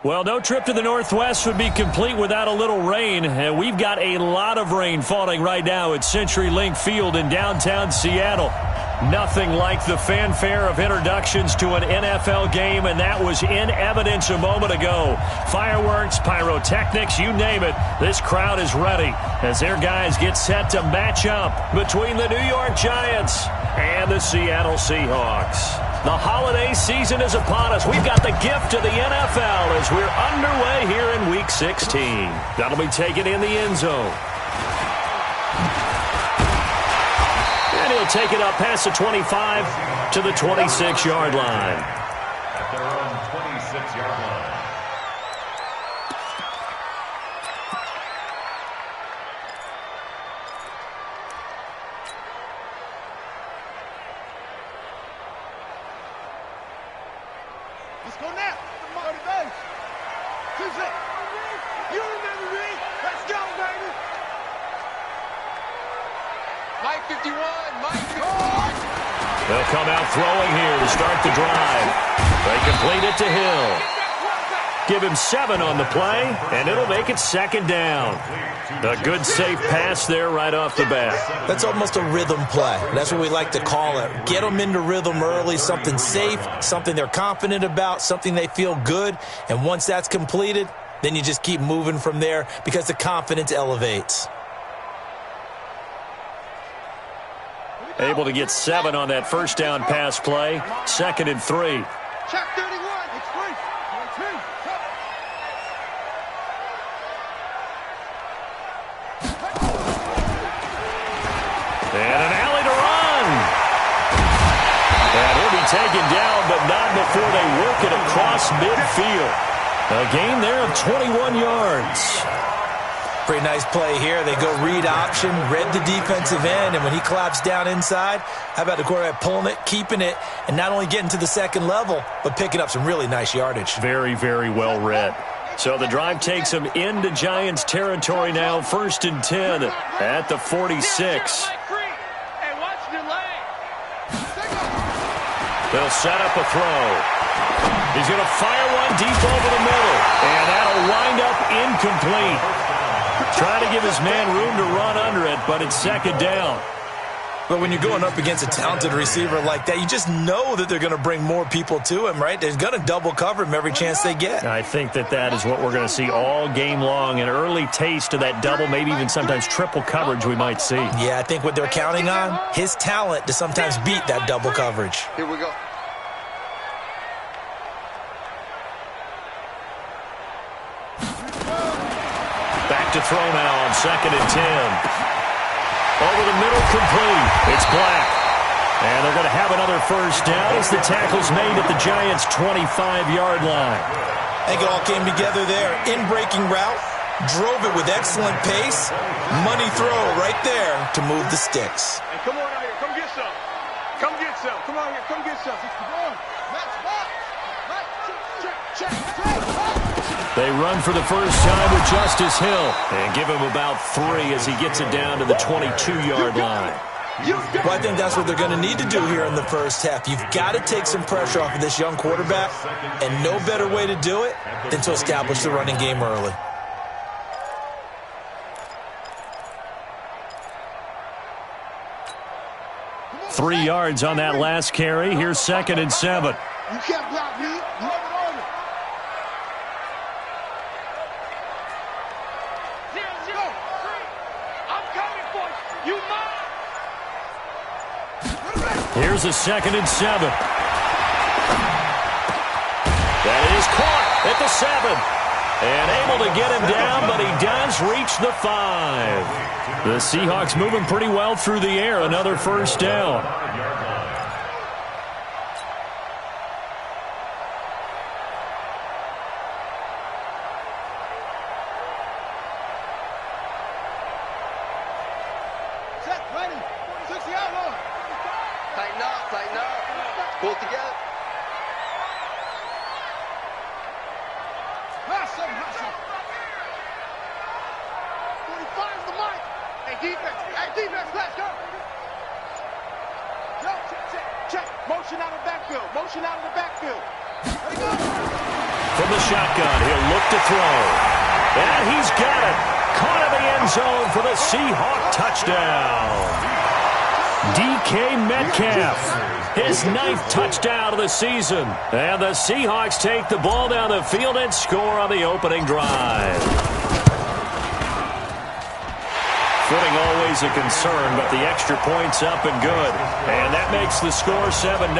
Well, no trip to the Northwest would be complete without a little rain, and we've got a lot of rain falling right now at CenturyLink Field in downtown Seattle. Nothing like the fanfare of introductions to an NFL game, and that was in evidence a moment ago. Fireworks, pyrotechnics, you name it, this crowd is ready as their guys get set to match up between the New York Giants and the Seattle Seahawks. The holiday season is upon us. We've got the gift of the NFL as we're underway here in Week 16. That'll be taken in the end zone. And he'll take it up past the 25 to the 26-yard line. At their own 26-yard line. Let's go now. Marty Bates. You remember me. Let's go, baby. Mike 51. Mike 51. They'll come out throwing here to start the drive. They complete it to Hill. Give him 7 on the play, and it'll make it second down. A good, safe pass there right off the bat. That's almost a rhythm play. That's what we like to call it. Get them into rhythm early, something safe, something they're confident about, something they feel good. And once that's completed, then you just keep moving from there because the confidence elevates. Able to get 7 on that first down pass play. 2nd and 3. Check 31. It's free. 1-2. And an alley to run. And he'll be taken down, but not before they work it across midfield. A gain there of 21 yards. Pretty nice play here. They go read option, read the defensive end, and when he claps down inside, how about the quarterback pulling it, keeping it, and not only getting to the second level, but picking up some really nice yardage. Very, very well read. So the drive takes them into Giants territory now, 1st and 10 at the 46. They'll set up a throw. He's going to fire one deep over the middle, and that'll wind up incomplete. Trying to give his man room to run under it, but it's second down. But when you're going up against a talented receiver like that, you just know that they're going to bring more people to him, right? They're going to double cover him every chance they get. I think that is what we're going to see all game long, an early taste of that double, maybe even sometimes triple coverage we might see. Yeah, I think what they're counting on, his talent to sometimes beat that double coverage. Here we go. Back to throw now on 2nd and 10. Over the middle, complete. It's Black. And they're going to have another first down as the tackle's made at the Giants' 25-yard line. I think it all came together there. In-breaking route, drove it with excellent pace. Money throw right there to move the sticks. Hey, come on out here. Come get some. Come get some. Come out here. Come get some. Match box. Check. They run for the first time with Justice Hill and give him about 3 as he gets it down to the 22-yard line. Well, I think that's what they're going to need to do here in the first half. You've got to take some pressure off of this young quarterback, and no better way to do it than to establish the running game early. Three yards on that last carry. Here's 2nd and 7. You can't block me. You have it on me. I'm coming for you. You mine. Here's a 2nd and 7. That is caught at the 7. And able to get him down, but he does reach the 5. The Seahawks moving pretty well through the air. Another first down. Set, ready. 60-yard line. Tighten up. Pull it together. Hustle. 45's the mic. Hey, defense, let's go. Yo, check. Motion out of the backfield. Ready, go. from the shotgun. He'll look to throw. And he's got it. Caught in the end zone for the Seahawk touchdown. DK Metcalf, his 9th touchdown of the season. And the Seahawks take the ball down the field and score on the opening drive. Footing always a concern, but the extra point's up and good. And that makes the score 7-0.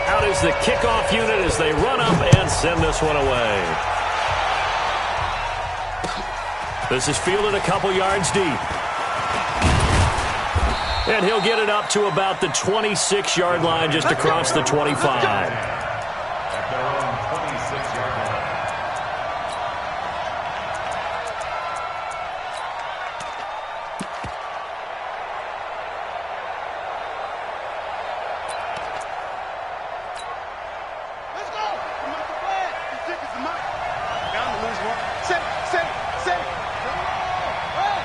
Out is the kickoff unit as they run up and send this one away. This is fielded a couple yards deep. And he'll get it up to about the 26-yard line, just across the 25. At their own 26-yard line. Let's go. Come on, the flag. The tickets are mine. Down to lose one. Set it. Hey,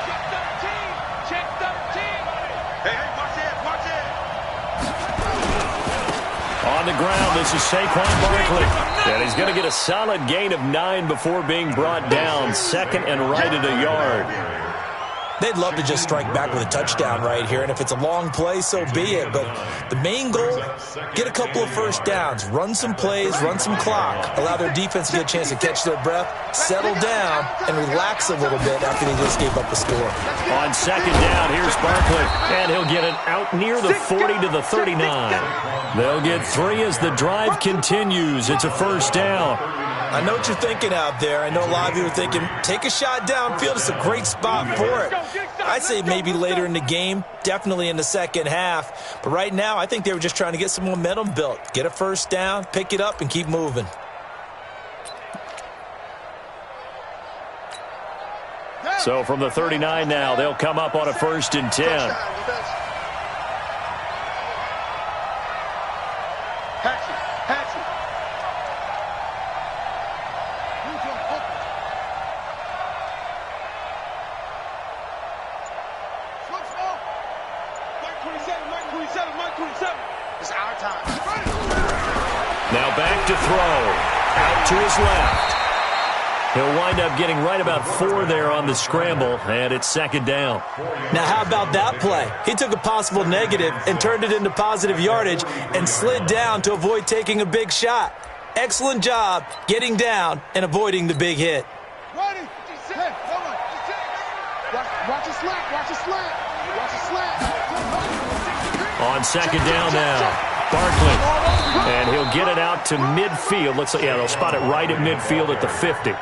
check 13. Check 13. Hey, watch it. On the ground, this is Saquon Barkley. And he's going to get a solid gain of 9 before being brought down. Second and right at a yard. They'd love to just strike back with a touchdown right here, and if it's a long play, so be it. But the main goal, get a couple of first downs, run some plays, run some clock, allow their defense to get a chance to catch their breath, settle down, and relax a little bit after they just gave up a score. On second down, here's Barkley, and he'll get it out near the 40 to the 39. They'll get 3 as the drive continues. It's a first down. I know what you're thinking out there. I know a lot of you are thinking, take a shot downfield. It's a great spot for it. I'd say maybe later in the game, definitely in the second half. But right now, I think they were just trying to get some momentum built. Get a first down, pick it up, and keep moving. So from the 39 now, they'll come up on a 1st and 10. It's our time. Now back to throw. Out to his left. He'll wind up getting right about 4 there on the scramble, and it's second down. Now how about that play? He took a possible negative and turned it into positive yardage and slid down to avoid taking a big shot. Excellent job getting down and avoiding the big hit. Ready? Hey, hold on. Watch it slant. Watch it slant. Watch it slant. On second down now, Barkley. And he'll get it out to midfield. Looks like, yeah, they'll spot it right at midfield at the 50.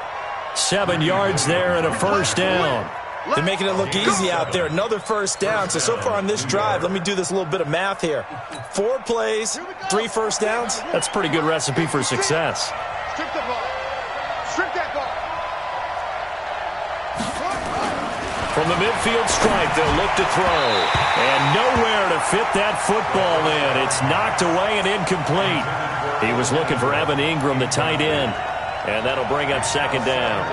7 yards there and a first down. They're making it look easy out there. Another first down. So far on this drive, let me do this little bit of math here. 4 plays, 3 first downs. That's a pretty good recipe for success. Strip the ball. Strip that ball. From the midfield stripe, they'll look to throw. And nowhere to fit that football in. It's knocked away and incomplete. He was looking for Evan Ingram, the tight end. And that'll bring up second down.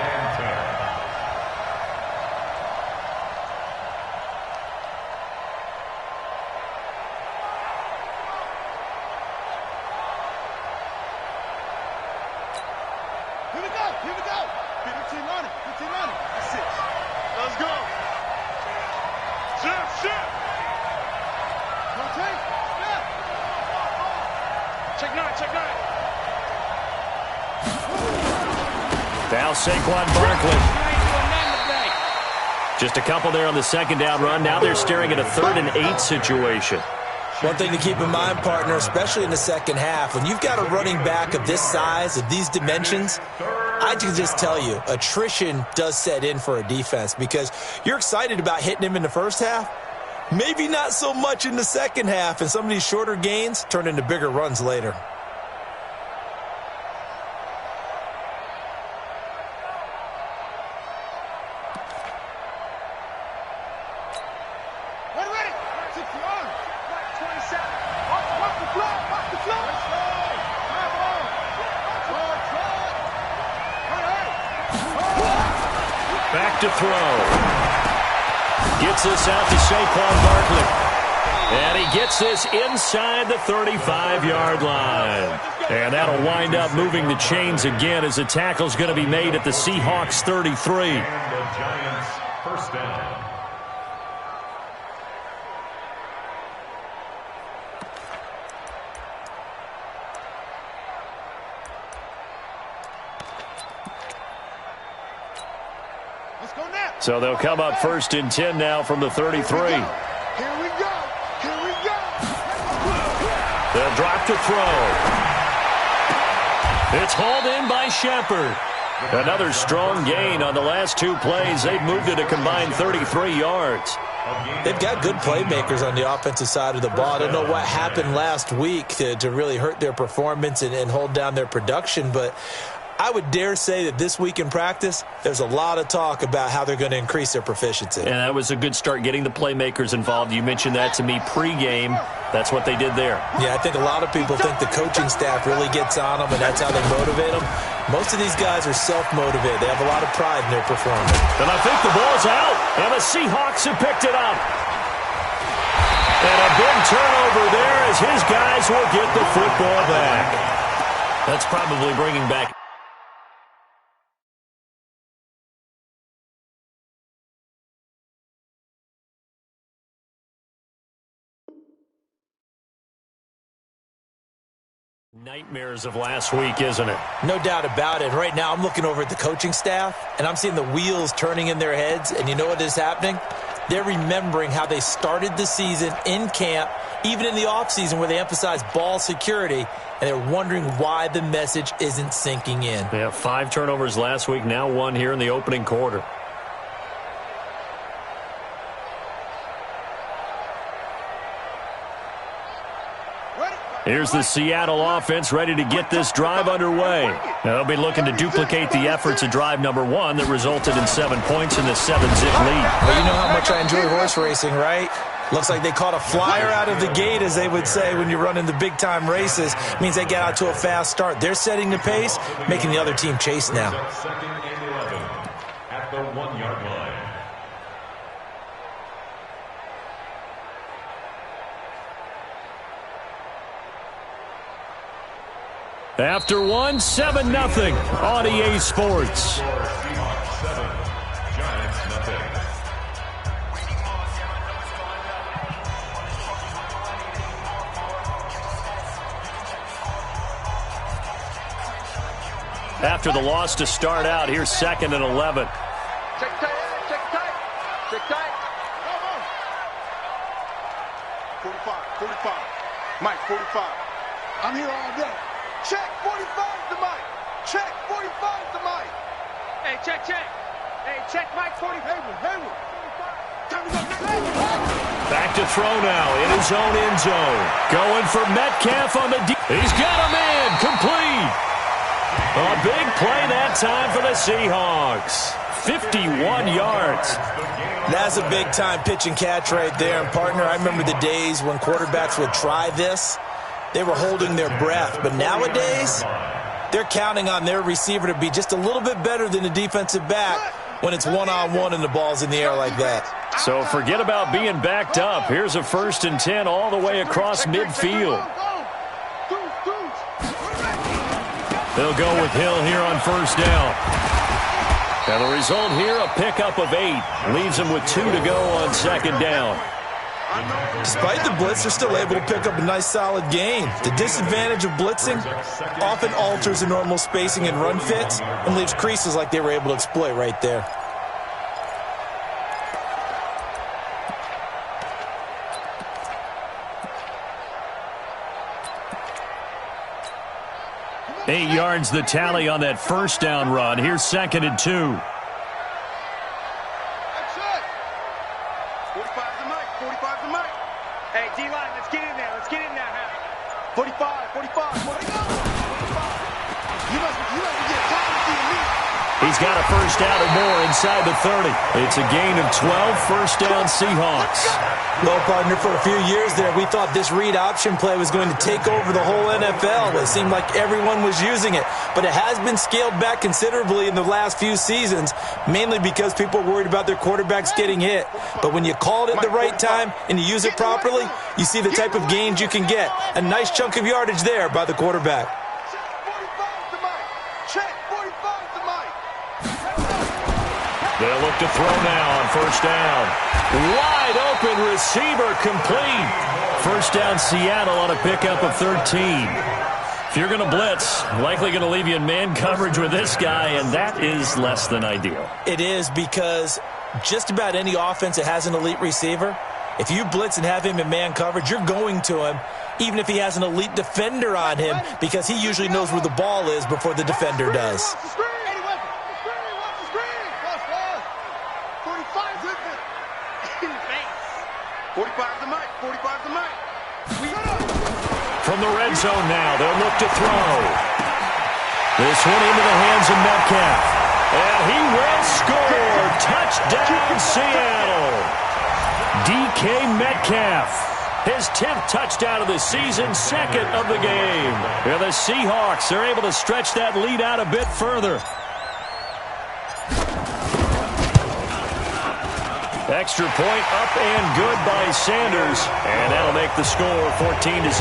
Here we go. 15 on it. That's it. Let's go. Shift. Rotate. Check 9. Now Saquon Barkley. Just a couple there on the second down run. Now they're staring at a 3rd and 8 situation. One thing to keep in mind, partner, especially in the second half, when you've got a running back of this size, of these dimensions, I can just tell you, attrition does set in for a defense because you're excited about hitting him in the first half. Maybe not so much in the second half, and some of these shorter gains turn into bigger runs later. Ready. 60 on. 27. Watch the flow. Back to throw. Gets this out to Saquon Barkley. And he gets this inside the 35-yard line. And that'll wind up moving the chains again as the tackle's going to be made at the Seahawks 33. And the Giants first down. Let's go now. So they'll come up 1st and 10 now from the 33. Here we go. Here we go. They'll drop to throw. It's hauled in by Shepard. Another strong gain on the last 2 plays. They've moved it a combined 33 yards. They've got good playmakers on the offensive side of the ball. I don't know what happened last week to really hurt their performance and hold down their production, but I would dare say that this week in practice, there's a lot of talk about how they're going to increase their proficiency. And that was a good start getting the playmakers involved. You mentioned that to me pregame. That's what they did there. Yeah, I think a lot of people think the coaching staff really gets on them, and that's how they motivate them. Most of these guys are self-motivated. They have a lot of pride in their performance. And I think the ball's out, and the Seahawks have picked it up. And a big turnover there as his guys will get the football back. That's probably bringing back nightmares of last week, isn't it? No doubt about it. Right now, I'm looking over at the coaching staff, and I'm seeing the wheels turning in their heads, and you know what is happening? They're remembering how they started the season in camp, even in the offseason where they emphasized ball security, and they're wondering why the message isn't sinking in. They have 5 turnovers last week, now 1 here in the opening quarter. Here's the Seattle offense ready to get this drive underway. Now they'll be looking to duplicate the efforts of drive number 1 that resulted in 7 points in the 7-zip lead. Well, you know how much I enjoy horse racing, right? Looks like they caught a flyer out of the gate, as they would say when you're running the big-time races. Means they get out to a fast start. They're setting the pace, making the other team chase now. 2nd and 11 at the 1-yard line. After 1, 7-0 on EA Sports. Seahawks 7, Giants nothing. After the loss to start out, here's 2nd and 11. Check tight. Check tight. Check tight. 45. Mike, 45. I'm here all day. Check 45's the mic. Check 45's the mic. Hey, check. Hey, check Mike 40. Hayward. Time to go. Back to throw now in his own end zone. Going for Metcalf on the deep. He's got him in. Complete. A big play that time for the Seahawks. 51 yards. That's a big-time pitch and catch right there. And, partner, I remember the days when quarterbacks would try this. They were holding their breath. But nowadays, they're counting on their receiver to be just a little bit better than the defensive back when it's one-on-one and the ball's in the air like that. So forget about being backed up. Here's a 1st and 10 all the way across midfield. They'll go with Hill here on 1st down. And the result here, a pickup of 8. Leaves them with 2 to go on 2nd down. Despite the blitz, they're still able to pick up a nice, solid gain. The disadvantage of blitzing often alters the normal spacing and run fits and leaves creases like they were able to exploit right there. Eight yards the tally on that 1st down run. Here's 2nd and 2. Hey, D-line, let's get in there. 45. You must be getting tired of seeing me. He's got a first down or more inside the 30. It's a gain of 12, first down Seahawks. Well, partner, for a few years there, we thought this read option play was going to take over the whole NFL. It seemed like everyone was using it. But it has been scaled back considerably in the last few seasons, mainly because people are worried about their quarterbacks getting hit. But when you call it at the right time and you use it properly, you see the type of gains you can get. A nice chunk of yardage there by the quarterback. They'll look to throw now on first down. Wide open receiver complete. First down Seattle on a pickup of 13. If you're going to blitz, likely going to leave you in man coverage with this guy, and that is less than ideal. It is, because just about any offense that has an elite receiver, if you blitz and have him in man coverage, you're going to him, even if he has an elite defender on him, because he usually knows where the ball is before the defender does. 45 the mic. 45 the mic. From the red zone now, they'll look to throw. This one into the hands of Metcalf. And he will score. Touchdown, Seattle. DK Metcalf. His 10th touchdown of the season, second of the game. And the Seahawks are able to stretch that lead out a bit further. Extra point up and good by Sanders. And that'll make the score 14-0.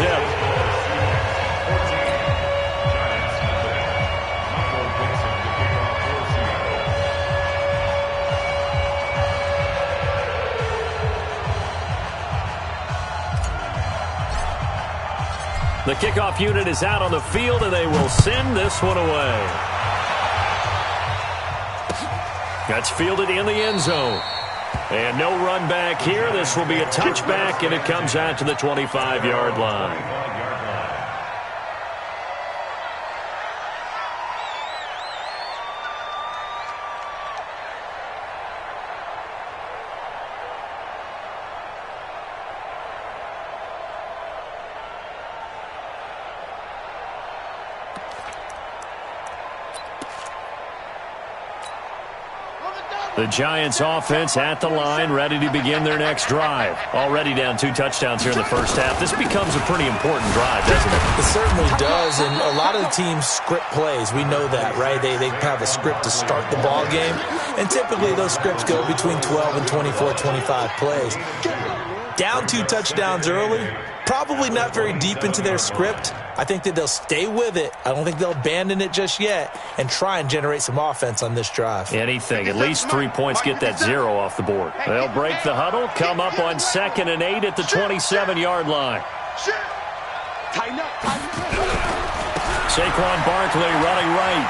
The kickoff unit is out on the field, and they will send this one away. That's fielded in the end zone. And no run back here. This will be a touchback, and it comes out to the 25-yard line. The Giants offense at the line, ready to begin their next drive. Already down 2 touchdowns here in the first half. This becomes a pretty important drive, doesn't it? It certainly does, and a lot of the teams script plays. We know that, right? They have a script to start the ball game, and typically those scripts go between 12 and 24, 25 plays. Down 2 touchdowns early, probably not very deep into their script. I think that they'll stay with it. I don't think they'll abandon it just yet and try and generate some offense on this drive. Anything. At least 3 points, get that 0 off the board. They'll break the huddle, come up on 2nd and 8 at the 27-yard line. Saquon Barkley running right.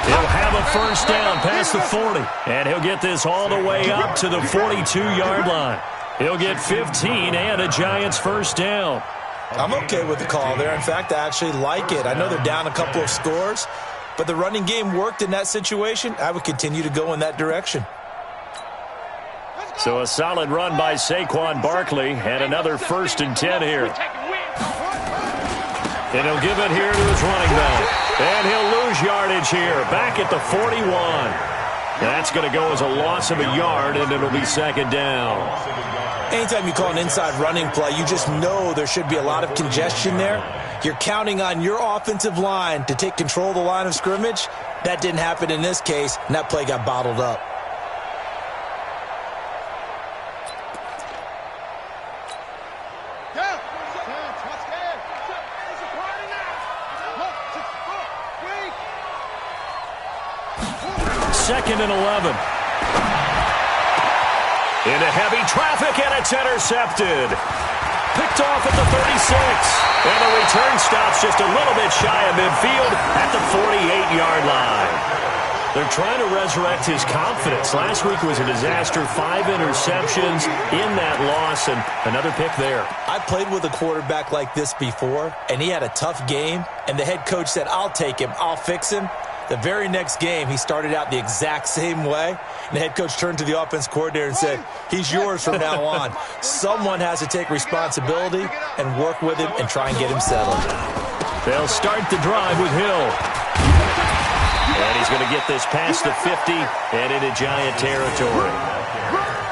He'll have a first down past the 40. And he'll get this all the way up to the 42-yard line. He'll get 15 and a Giants first down. I'm okay with the call there. In fact, I actually like it. I know they're down a couple of scores, but the running game worked in that situation. I would continue to go in that direction. So a solid run by Saquon Barkley and another 1st and 10 here. And he'll give it here to his running back. And he'll lose yardage here, back at the 41. That's going to go as a loss of a yard, and it'll be 2nd down. Anytime you call an inside running play, you just know there should be a lot of congestion there. You're counting on your offensive line to take control of the line of scrimmage. That didn't happen in this case, and that play got bottled up. Second and 11. Into heavy traffic, and it's intercepted. Picked off at the 36. And the return stops just a little bit shy of midfield at the 48-yard line. They're trying to resurrect his confidence. Last week was a disaster. 5 interceptions in that loss, and another pick there. I played with a quarterback like this before, and he had a tough game, and the head coach said, "I'll take him, I'll fix him." The very next game, he started out the exact same way. And the head coach turned to the offense coordinator and said, "He's yours from now on." Someone has to take responsibility and work with him and try and get him settled. They'll start the drive with Hill. And he's going to get this past the 50 and into Giant territory.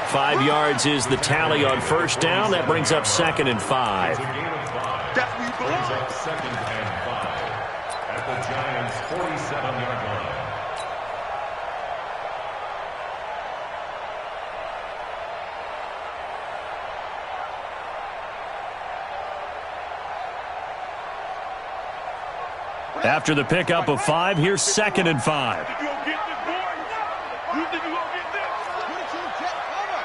5 yards is the tally on first down. That brings up 2nd and 5. That's where you belong. Brings up 2nd and 5 at the Giants' 47-yard line. After the pickup of 5, here's 2nd and 5. You gonna get this, boy? You think you gonna get this? 22, jet, cover.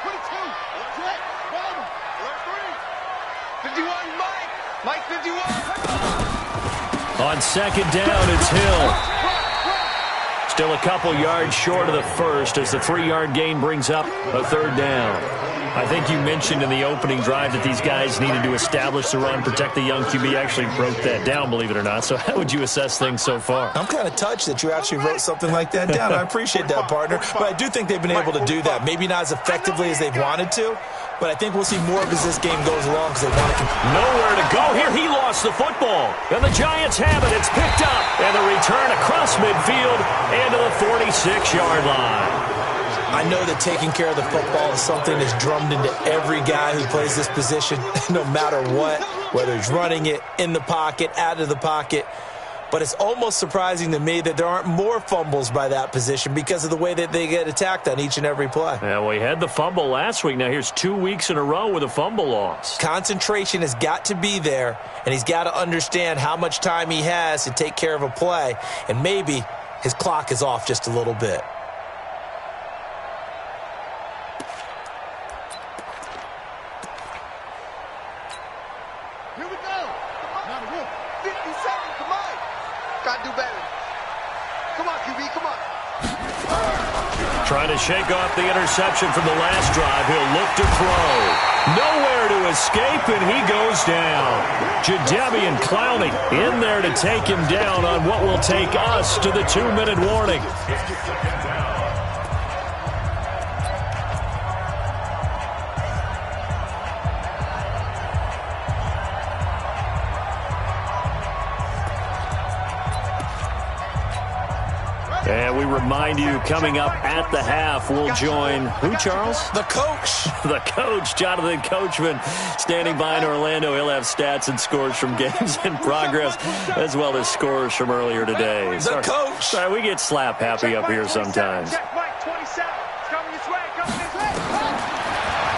22, jet, cover. 51, Mike. Mike 51. On 2nd down, it's Hill. Still a couple yards short of the first as the 3-yard gain brings up a 3rd down. I think you mentioned in the opening drive that these guys needed to establish the run, protect the young QB. Actually broke that down, believe it or not. So how would you assess things so far? I'm kind of touched that you actually wrote something like that down. I appreciate that, partner. But I do think they've been able to do that. Maybe not as effectively as they've wanted to, but I think we'll see more of as this game goes along because they want to. Nowhere to go here. He lost the football. And the Giants have it. It's picked up. And the return across midfield and to the 46-yard line. I know that taking care of the football is something that's drummed into every guy who plays this position, no matter what, whether he's running it, in the pocket, out of the pocket. But it's almost surprising to me that there aren't more fumbles by that position because of the way that they get attacked on each and every play. Yeah, we had the fumble last week. Now here's 2 weeks in a row with a fumble loss. Concentration has got to be there, and he's got to understand how much time he has to take care of a play, and maybe his clock is off just a little bit. Here we go. Not a roof. 50 seconds. Come on. Gotta do better. Come on, QB. Come on. Trying to shake off the interception from the last drive. He'll look to throw. Nowhere to escape, and he goes down. Jadeveon Clowney in there to take him down on what will take us to the 2-minute warning. And we remind you, coming up at the half, we'll join who, Charles? The coach. The coach, Jonathan Coachman, standing by in Orlando. He'll have stats and scores from games in progress, as well as scores from earlier today. The coach. Sorry, we get slap happy up here sometimes. Check Mike 27. It's coming this way. Coming this way.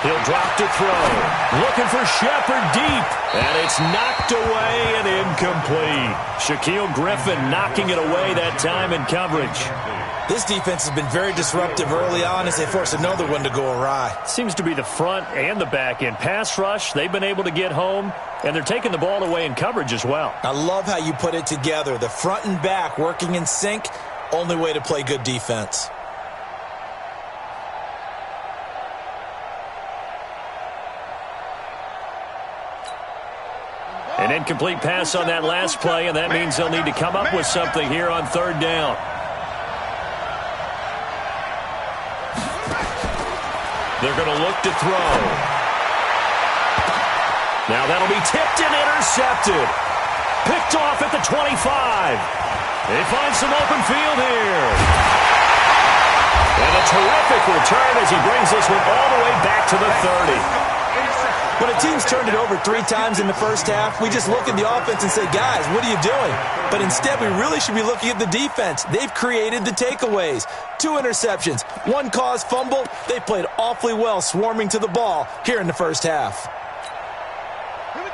He'll drop to throw. Looking for Shepard deep. And it's knocked away and incomplete. Shaquille Griffin knocking it away that time in coverage. This defense has been very disruptive early on as they force another one to go awry. Seems to be the front and the back end. Pass rush, they've been able to get home, and they're taking the ball away in coverage as well. I love how you put it together. The front and back working in sync, only way to play good defense. An incomplete pass on that last play, and that means they'll need to come up with something here on 3rd down. They're going to look to throw. Now that'll be tipped and intercepted. Picked off at the 25. They find some open field here. And a terrific return as he brings this one all the way back to the 30. When a team's turned it over 3 times in the first half, we just look at the offense and say, guys, what are you doing? But instead, we really should be looking at the defense. They've created the takeaways. 2 interceptions, 1 caused fumble. They played awfully well swarming to the ball here in the first half.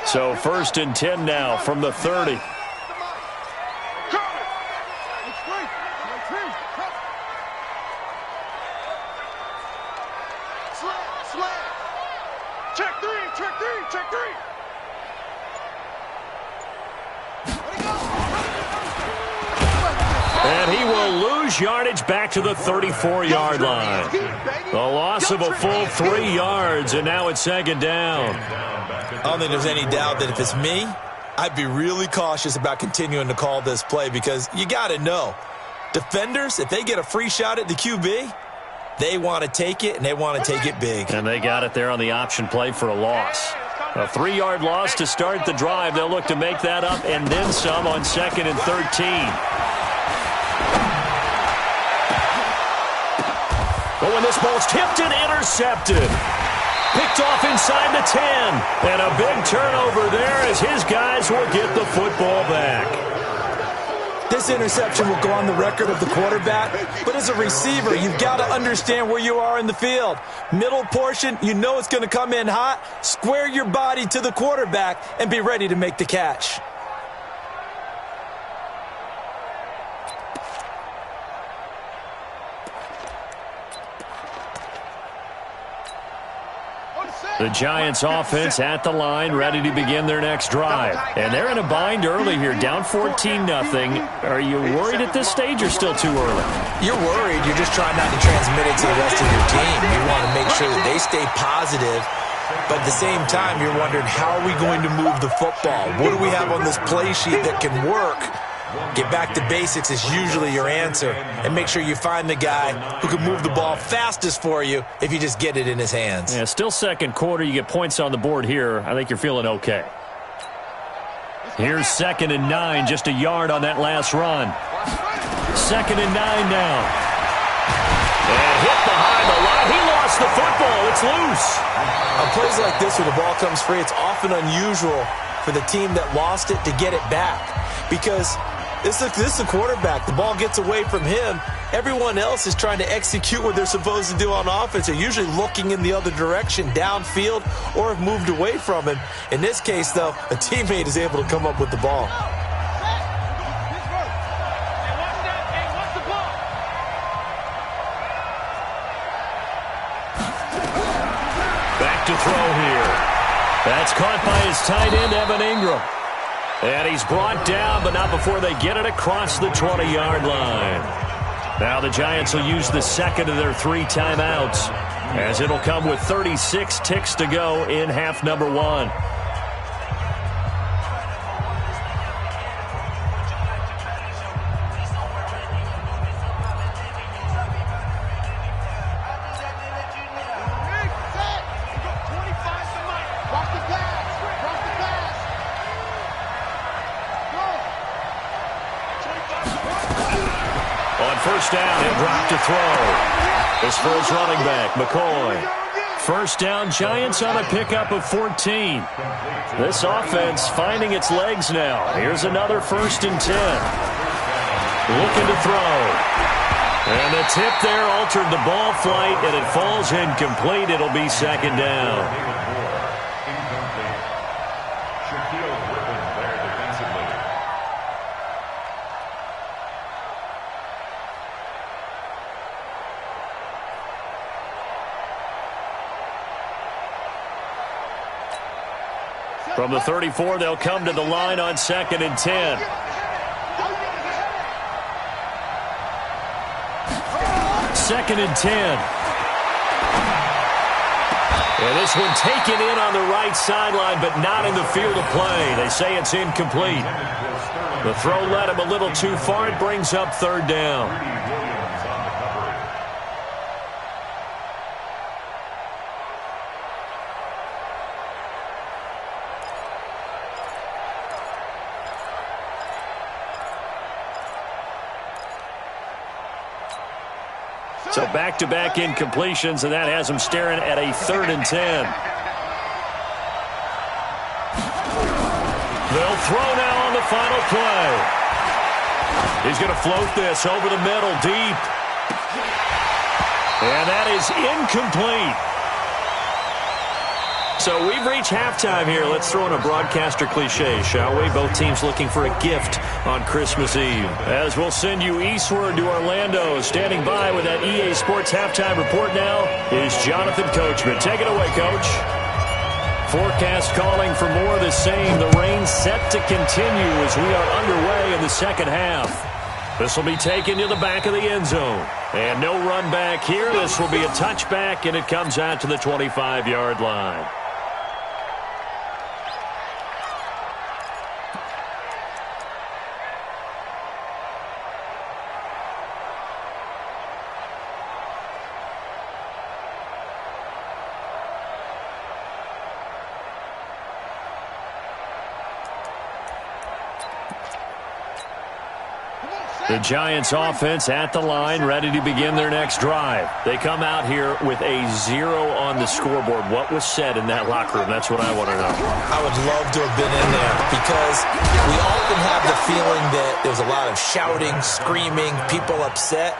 So 1st and 10 now from the 30. Check 3. And he will lose yardage back to the 34-yard line. The loss of a full 3 yards, and now it's 2nd down. I don't think there's any doubt that if it's me, I'd be really cautious about continuing to call this play because you got to know, defenders, if they get a free shot at the QB, they want to take it, and they want to take it big. And they got it there on the option play for a loss. A 3-yard loss to start the drive. They'll look to make that up and then some on 2nd and 13. Oh, and this ball's tipped and intercepted. Picked off inside the 10. And a big turnover there as his guys will get the football back. This interception will go on the record of the quarterback, but as a receiver, you've got to understand where you are in the field. Middle portion, you know it's going to come in hot. Square your body to the quarterback and be ready to make the catch. The Giants offense at the line, ready to begin their next drive. And they're in a bind early here, down 14-0. Are you worried at this stage or still too early? You're worried. You're just trying not to transmit it to the rest of your team. You want to make sure that they stay positive. But at the same time, you're wondering, how are we going to move the football? What do we have on this play sheet that can work? Get back to basics is usually your answer. And make sure you find the guy who can move the ball fastest for you if you just get it in his hands. Yeah, still second quarter. You get points on the board here. I think you're feeling okay. Here's 2nd and 9, just a yard on that last run. 2nd and 9 now. And hit behind the line. He lost the football. It's loose. On plays like this where the ball comes free, it's often unusual for the team that lost it to get it back. Because this is the quarterback. The ball gets away from him. Everyone else is trying to execute what they're supposed to do on offense. They're usually looking in the other direction, downfield, or have moved away from him. In this case, though, a teammate is able to come up with the ball. Back to throw here. That's caught by his tight end, Evan Ingram. And he's brought down, but not before they get it across the 20-yard line. Now the Giants will use the second of their 3 timeouts, as it'll come with 36 ticks to go in half number 1. First down, he'll drop to throw. This for his running back, McCoy. First down, Giants on a pickup of 14. This offense finding its legs now. Here's another 1st and 10. Looking to throw. And the tip there altered the ball flight, and it falls incomplete. It'll be 2nd down. From the 34, they'll come to the line on 2nd and 10. Second and 10. And this one taken in on the right sideline, but not in the field of play. They say it's incomplete. The throw led him a little too far. It brings up 3rd down. So back-to-back incompletions, and that has him staring at a 3rd and 10. They'll throw now on the final play. He's going to float this over the middle, deep. And that is incomplete. So we've reached halftime here. Let's throw in a broadcaster cliche, shall we? Both teams looking for a gift on Christmas Eve. As we'll send you eastward to Orlando. Standing by with that EA Sports halftime report now is Jonathan Coachman. Take it away, Coach. Forecast calling for more of the same. The rain set to continue as we are underway in the 2nd half. This will be taken to the back of the end zone. And no run back here. This will be a touchback, and it comes out to the 25-yard line. Come on, The Giants offense at the line, ready to begin their next drive. They come out here with a 0 on the scoreboard. What was said in that locker room? That's what I want to know. I would love to have been in there because we often have the feeling that there's a lot of shouting, screaming, people upset.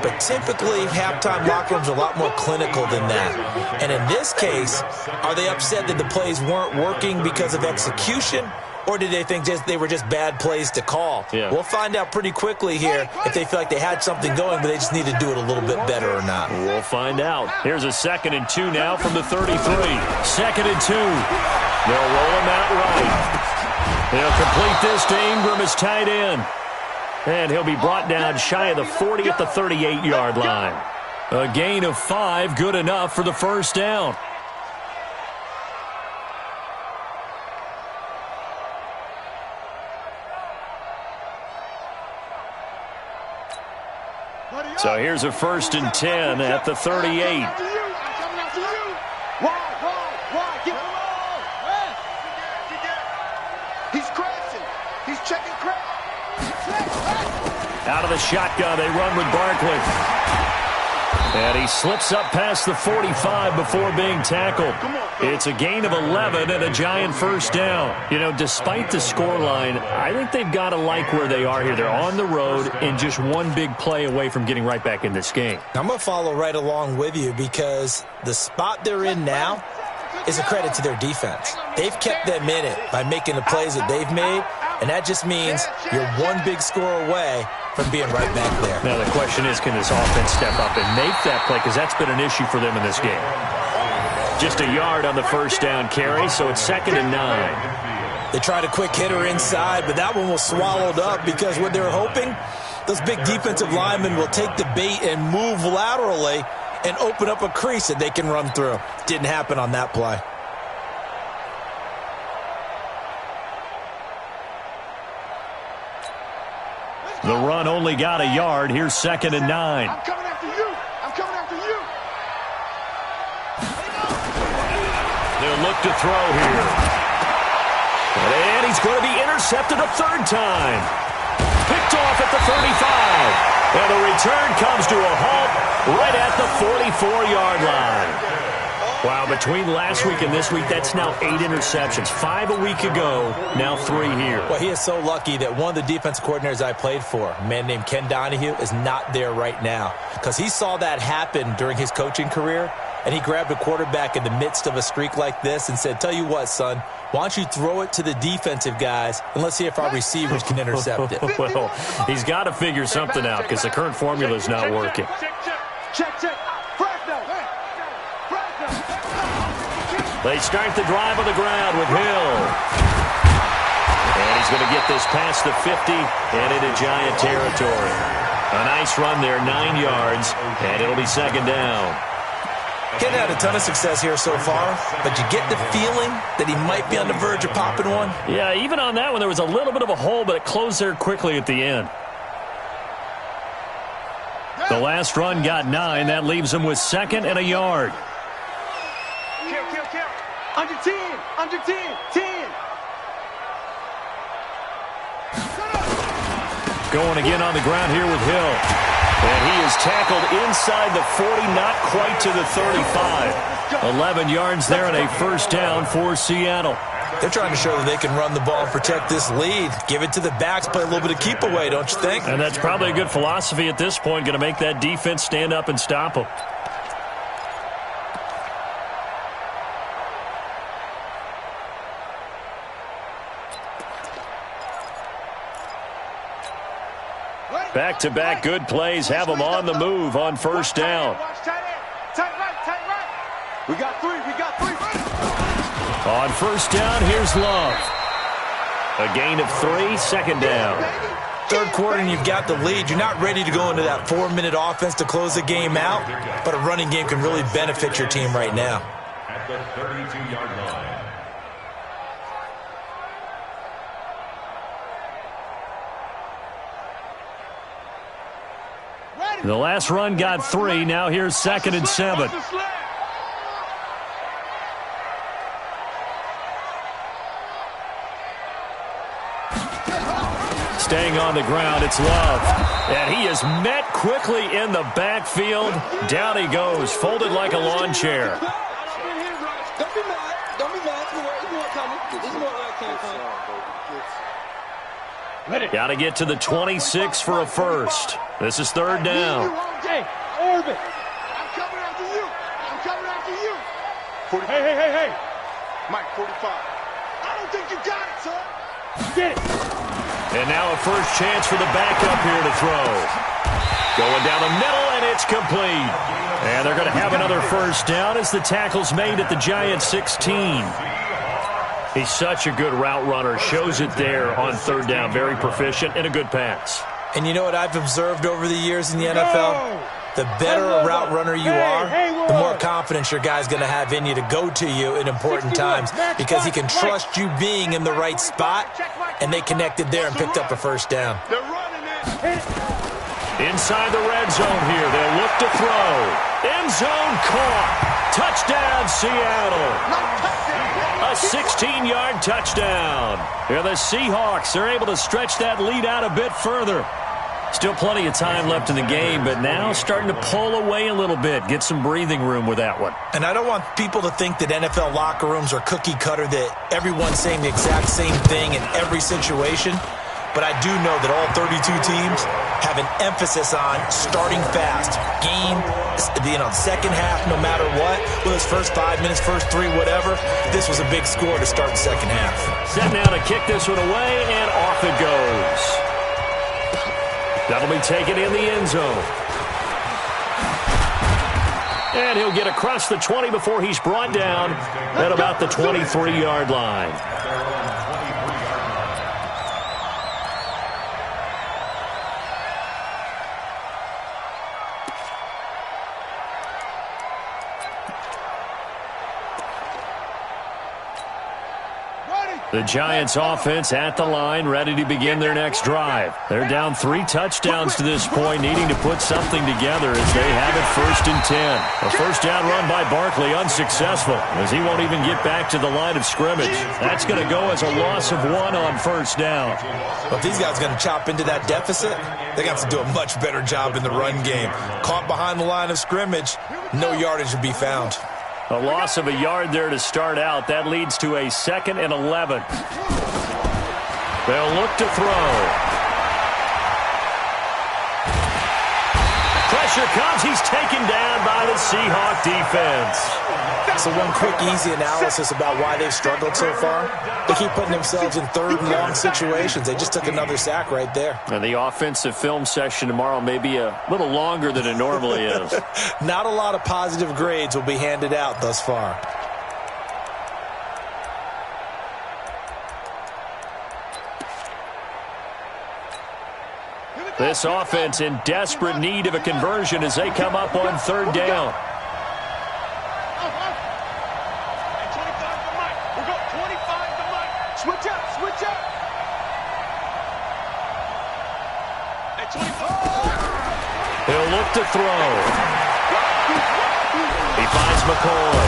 But typically, halftime locker rooms are a lot more clinical than that. And in this case, are they upset that the plays weren't working because of execution? Or did they think they were just bad plays to call? Yeah. We'll find out pretty quickly here if they feel like they had something going, but they just need to do it a little bit better or not. We'll find out. Here's a 2nd and 2 now from the 33. 2nd and 2. They'll roll him out right. They'll complete this to Ingram as tight end. And he'll be brought down shy of the 40 at the 38-yard line. A gain of 5, good enough for the first down. So here's a 1st and 10 at the 38. I'm coming after you. Why? Give him the ball. He's crashing. He's checking crash. Out of the shotgun, they run with Barkley. And he slips up past the 45 before being tackled. It's a gain of 11 and a Giant first down. You know, despite the scoreline, I think they've got to like where they are here. They're on the road and just one big play away from getting right back in this game. I'm going to follow right along with you because the spot they're in now is a credit to their defense. They've kept them in it by making the plays that they've made, and that just means you're one big score away from being right back there. Now the question is, can this offense step up and make that play? Because that's been an issue for them in this game. Just a yard on the first down carry, so it's 2nd and 9. They tried a quick hitter inside, but that one was swallowed up because what they're hoping, those big defensive linemen will take the bait and move laterally and open up a crease that they can run through. Didn't happen on that play. The run only got a yard. Here's 2nd and 9. I'm coming after you. They'll look to throw here. And he's going to be intercepted a 3rd time. Picked off at the 35. And the return comes to a halt right at the 44-yard line. Wow, between last week and this week, that's now 8 interceptions. 5 a week ago, now 3 here. Well, he is so lucky that one of the defense coordinators I played for, a man named Ken Donahue, is not there right now. Because he saw that happen during his coaching career, and he grabbed a quarterback in the midst of a streak like this and said, tell you what, son, why don't you throw it to the defensive guys, and let's see if our receivers can intercept it. Well, he's got to figure something out because the current formula is not working. Check. They start the drive on the ground with Hill. And he's going to get this past the 50 and into Giant territory. A nice run there, 9 yards, and it'll be 2nd down. Ken had a ton of success here so far, but you get the feeling that he might be on the verge of popping one? Yeah, even on that one, there was a little bit of a hole, but it closed there quickly at the end. The last run got 9. That leaves him with 2nd and a yard. Kill. Under 10. Going again on the ground here with Hill. And he is tackled inside the 40, not quite to the 35. 11 yards there and a first down for Seattle. They're trying to show that they can run the ball and protect this lead. Give it to the backs, play a little bit of keep away, don't you think? And that's probably a good philosophy at this point, going to make that defense stand up and stop them. Back-to-back good plays have them on the move on first down. Tight right. We got three. On first down, here's Love. A gain of 3, 2nd down. Third quarter and you've got the lead. You're not ready to go into that 4-minute offense to close the game out, but a running game can really benefit your team right now. At the 32-yard line. The last run got 3. Now here's 2nd and 7. staying on the ground. It's Love. And he is met quickly in the backfield. Down he goes, folded like a lawn chair. Don't be mad. Don't be mad. It's more coming. This is more like Got to get to the 26 for a first. This is third down. Hey, Orbit. I'm coming after you. I'm coming after you. Hey. Mike, 45. I don't think you got it, son. Get it. And now a first chance for the backup here to throw. Going down the middle, and it's complete. And they're going to have another first down as the tackle's made at the Giants 16. He's such a good route runner. Shows it there on third down. Very proficient and a good pass. And you know what I've observed over the years in the NFL? The better a route runner you are, the more confidence your guy's going to have in you to go to you in important times because he can trust you being in the right spot, and they connected there and picked up a first down. They're running it. Inside the red zone here. They'll look to throw. End zone caught. Touchdown, Seattle. A 16-yard touchdown. Here the Seahawks are able to stretch that lead out a bit further. Still plenty of time left in the game, but now starting to pull away a little bit. Get some breathing room with that one. And I don't want people to think that NFL locker rooms are cookie cutter, that everyone's saying the exact same thing in every situation. But I do know that all 32 teams have an emphasis on starting fast. Game, second half, no matter what. Whether it's first 5 minutes, first 3, whatever. This was a big score to start the second half. Set now to kick this one away, and off it goes. That'll be taken in the end zone. And he'll get across the 20 before he's brought down at about the 23-yard line. The Giants offense at the line, ready to begin their next drive. They're down 3 touchdowns to this point, needing to put something together as they have it 1st and 10. A first down run by Barkley unsuccessful as he won't even get back to the line of scrimmage. That's going to go as a loss of 1 on first down. Well, if these guys are going to chop into that deficit, they got to do a much better job in the run game. Caught behind the line of scrimmage, no yardage to be found. A loss of a yard there to start out. That leads to a 2nd and 11. They'll look to throw. Pressure comes. He's taken down by the Seahawk defense. So one quick, easy analysis about why they've struggled so far. They keep putting themselves in 3rd and long situations. They just took another sack right there. And the offensive film session tomorrow may be a little longer than it normally is. Not a lot of positive grades will be handed out thus far. This offense in desperate need of a conversion as they come up on 3rd down. He'll look to throw. He finds McCoy.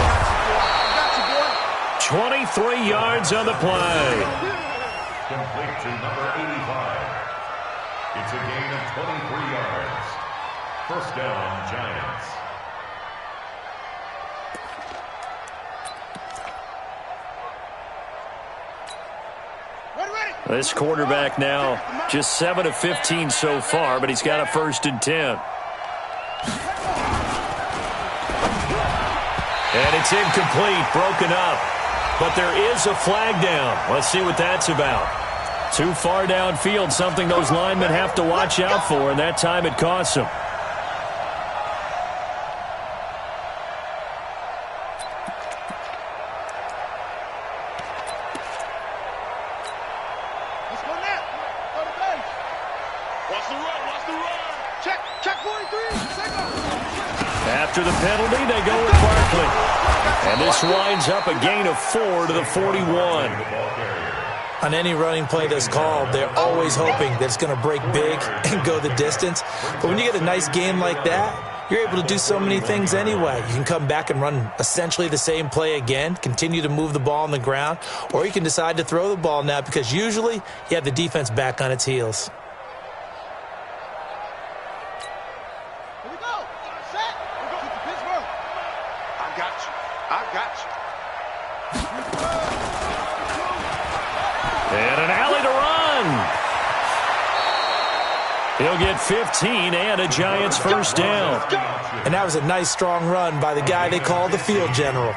23 yards on the play. Complete to number 85. It's a gain of 23 yards. First down, Giants. This quarterback now just 7 of 15 so far, but he's got a 1st and 10. And it's incomplete, broken up. But there is a flag down. Let's see what that's about. Too far downfield, something those linemen have to watch out for, and that time it costs them. After the penalty, they go with Barkley. And this winds up a gain of 4 to the 41. On any running play that's called, they're always hoping that it's going to break big and go the distance. But when you get a nice game like that, you're able to do so many things anyway. You can come back and run essentially the same play again, continue to move the ball on the ground, or you can decide to throw the ball now because usually you have the defense back on its heels. Here we go. Set. We're going to Pittsburgh. I got you. I got you. And an alley to run. He'll get 15 and a Giants first down. And that was a nice, strong run by the guy they call the field general.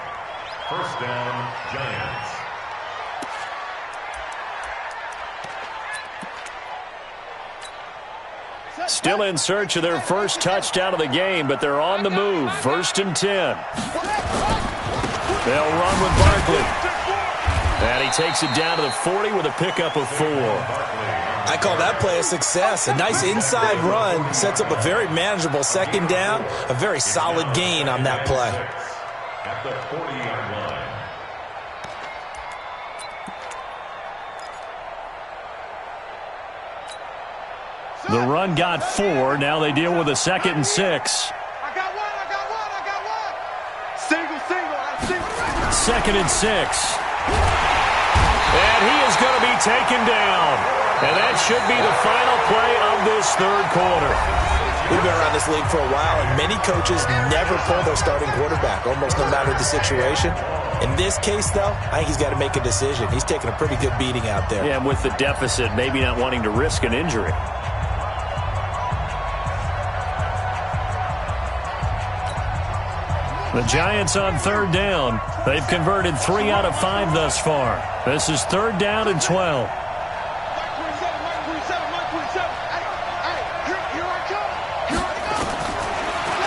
First down, Giants. Still in search of their first touchdown of the game, but they're on the move. 1st and 10. They'll run with Barkley. And he takes it down to the 40 with a pickup of 4. I call that play a success. A nice inside run sets up a very manageable 2nd down, a very solid gain on that play. At the 40-yard line. The run got 4. Now they deal with a 2nd and 6. I got one. Single. 2nd and 6. And he is going to be taken down. And that should be the final play of this 3rd quarter. We've been around this league for a while, and many coaches never pull their starting quarterback, almost no matter the situation. In this case, though, I think he's got to make a decision. He's taking a pretty good beating out there. Yeah, and with the deficit, maybe not wanting to risk an injury. The Giants on 3rd down. They've converted 3 out of 5 thus far. This is 3rd down and 12.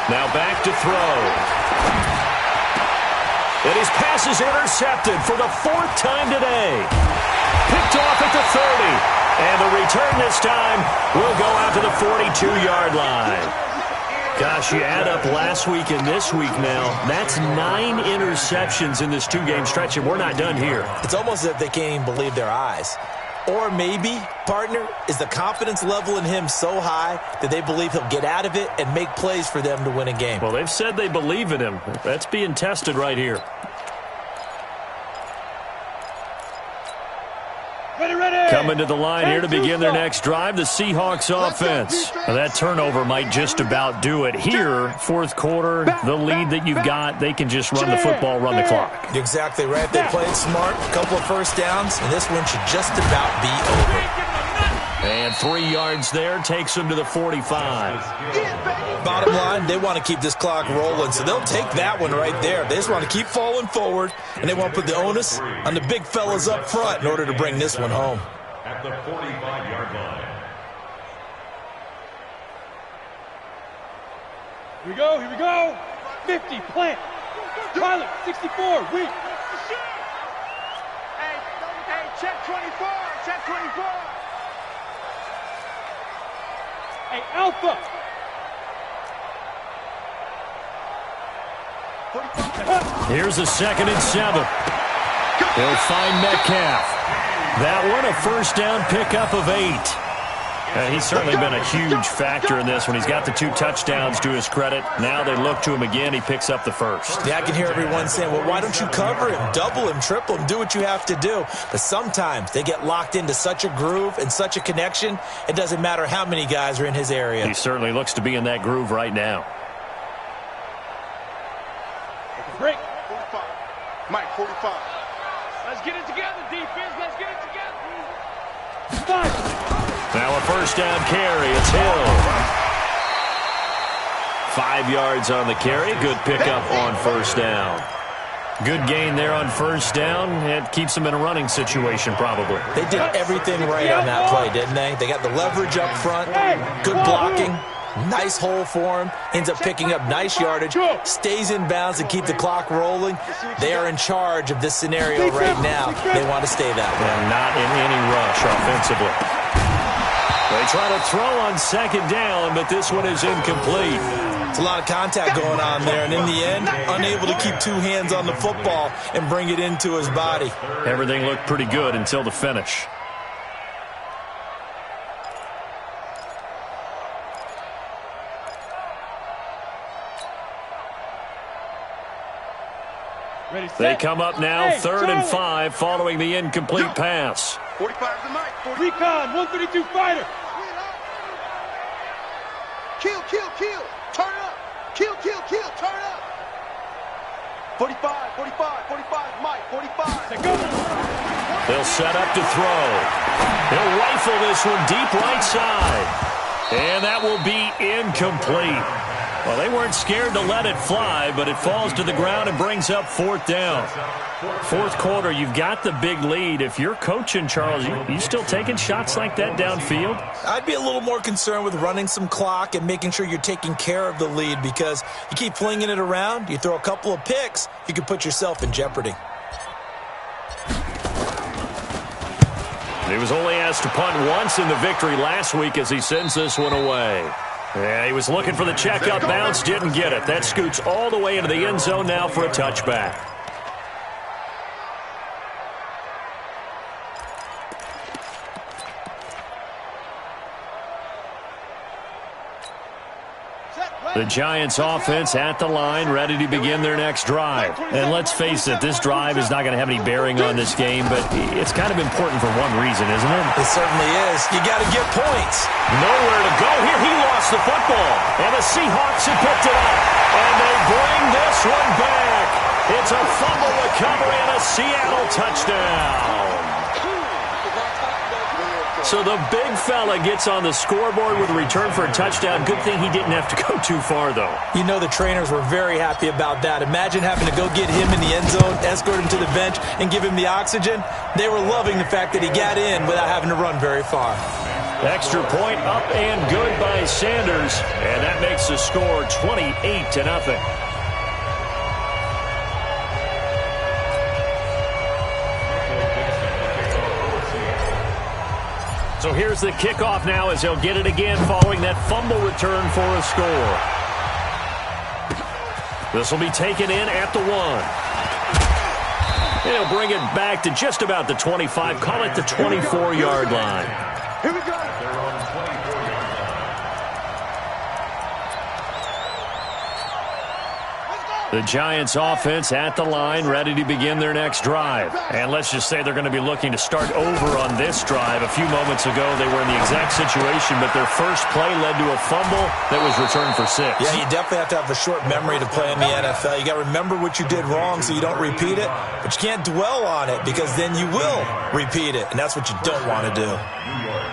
Now back to throw. And his pass is intercepted for the 4th time today. Picked off at the 30. And the return this time will go out to the 42-yard line. Gosh, you add up last week and this week now, that's 9 interceptions in this 2-game stretch, and we're not done here. It's almost as if they can't even believe their eyes. Or maybe, partner, is the confidence level in him so high that they believe he'll get out of it and make plays for them to win a game. Well, they've said they believe in him. That's being tested right here. Ready. Coming to the line here to begin their next drive, the Seahawks offense. Now, that turnover might just about do it. Here, 4th quarter, the lead that you've got, they can just run the football, run the clock. You're exactly right. They played smart, a couple of first downs, and this one should just about be over. And 3 yards there takes them to the 45. Bottom line, they want to keep this clock rolling, so they'll take that one right there. They just want to keep falling forward, and they want to put the onus on the big fellas up front in order to bring this one home. At the 45-yard line. Here we go. 50, plant. Pilot, 64, weak. Hey, check 24. Hey, Alpha. Here's a 2nd and 7. He'll find Metcalf. That one, a first down pickup of 8. He's certainly been a huge factor in this one. He's got the 2 touchdowns to his credit. Now they look to him again. He picks up the first. Yeah, I can hear everyone saying, well, why don't you cover him, double him, triple him, do what you have to do. But sometimes they get locked into such a groove and such a connection, it doesn't matter how many guys are in his area. He certainly looks to be in that groove right now. Break. 45. Mike, 45. Let's get it together, defense. Let's get it together. 5. Now a first down carry. It's Hill. 5 yards on the carry. Good pickup on first down. Good gain there on first down. It keeps them in a running situation probably. They did everything right on that play, didn't they? They got the leverage up front, good blocking, nice hole for him, ends up picking up nice yardage, stays in bounds and keep the clock rolling. They are in charge of this scenario right now. They want to stay that way. And not in any rush offensively. They try to throw on second down, but this one is incomplete. It's a lot of contact going on there, and in the end, unable to keep 2 hands on the football and bring it into his body. Everything looked pretty good until the finish. They come up now 3rd and 5 following the incomplete pass. 45 the mic. Recon, 132 fighter. Kill. Turn up. Kill. Turn up. 45, Mike, 45. They'll set up to throw. He'll rifle this one deep right side. And that will be incomplete. Well, they weren't scared to let it fly, but it falls to the ground and brings up 4th down. 4th quarter, you've got the big lead. If you're coaching, Charles, you still taking shots like that downfield? I'd be a little more concerned with running some clock and making sure you're taking care of the lead, because you keep flinging it around, you throw a couple of picks, you can put yourself in jeopardy. He was only asked to punt once in the victory last week as he sends this one away. Yeah, he was looking for the checkup bounce, didn't get it. That scoots all the way into the end zone now for a touchback. The Giants offense at the line, ready to begin their next drive. And let's face it, this drive is not going to have any bearing on this game, but it's kind of important for one reason, isn't it? It certainly is. You got to get points. Nowhere to go here. He lost the football. And the Seahawks have picked it up. And they bring this one back. It's a fumble recovery and a Seattle touchdown. So the big fella gets on the scoreboard with a return for a touchdown. Good thing he didn't have to go too far, though. You know the trainers were very happy about that. Imagine having to go get him in the end zone, escort him to the bench, and give him the oxygen. They were loving the fact that he got in without having to run very far. Extra point up and good by Sanders. And that makes the score 28-0. So here's the kickoff now as they'll get it again following that fumble return for a score. This will be taken in at the 1. They'll bring it back to just about the 25. Call it the 24-yard line. Here we go. They're on 24-yard line. The Giants offense at the line, ready to begin their next drive. And let's just say they're going to be looking to start over on this drive. A few moments ago, they were in the exact situation, but their first play led to a fumble that was returned for 6. Yeah, you definitely have to have a short memory to play in the NFL. You got to remember what you did wrong so you don't repeat it, but you can't dwell on it because then you will repeat it, and that's what you don't want to do. New York.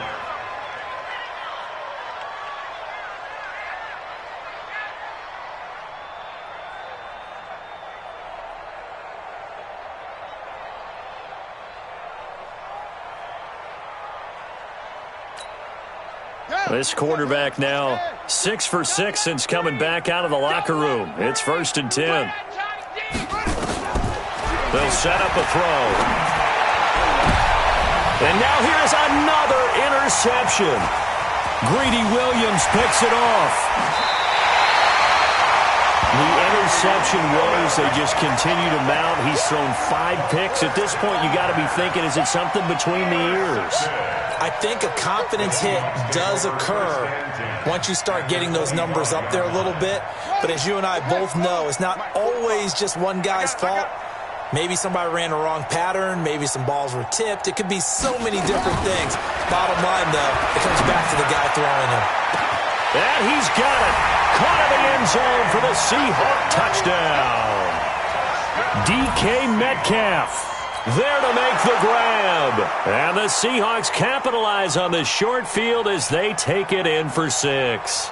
This quarterback now 6 for 6 since coming back out of the locker room. It's 1st and 10. They'll set up a throw. And now here's another interception. Greedy Williams picks it off. The interception woes, they just continue to mount. He's thrown 5 picks. At this point, you got to be thinking, is it something between the ears? I think a confidence hit does occur once you start getting those numbers up there a little bit. But as you and I both know, it's not always just one guy's fault. Maybe somebody ran the wrong pattern. Maybe some balls were tipped. It could be so many different things. Bottom line, though, it comes back to the guy throwing him. And he's got it. Caught in the end zone for the Seahawk touchdown. DK Metcalf there to make the grab. And the Seahawks capitalize on the short field as they take it in for 6.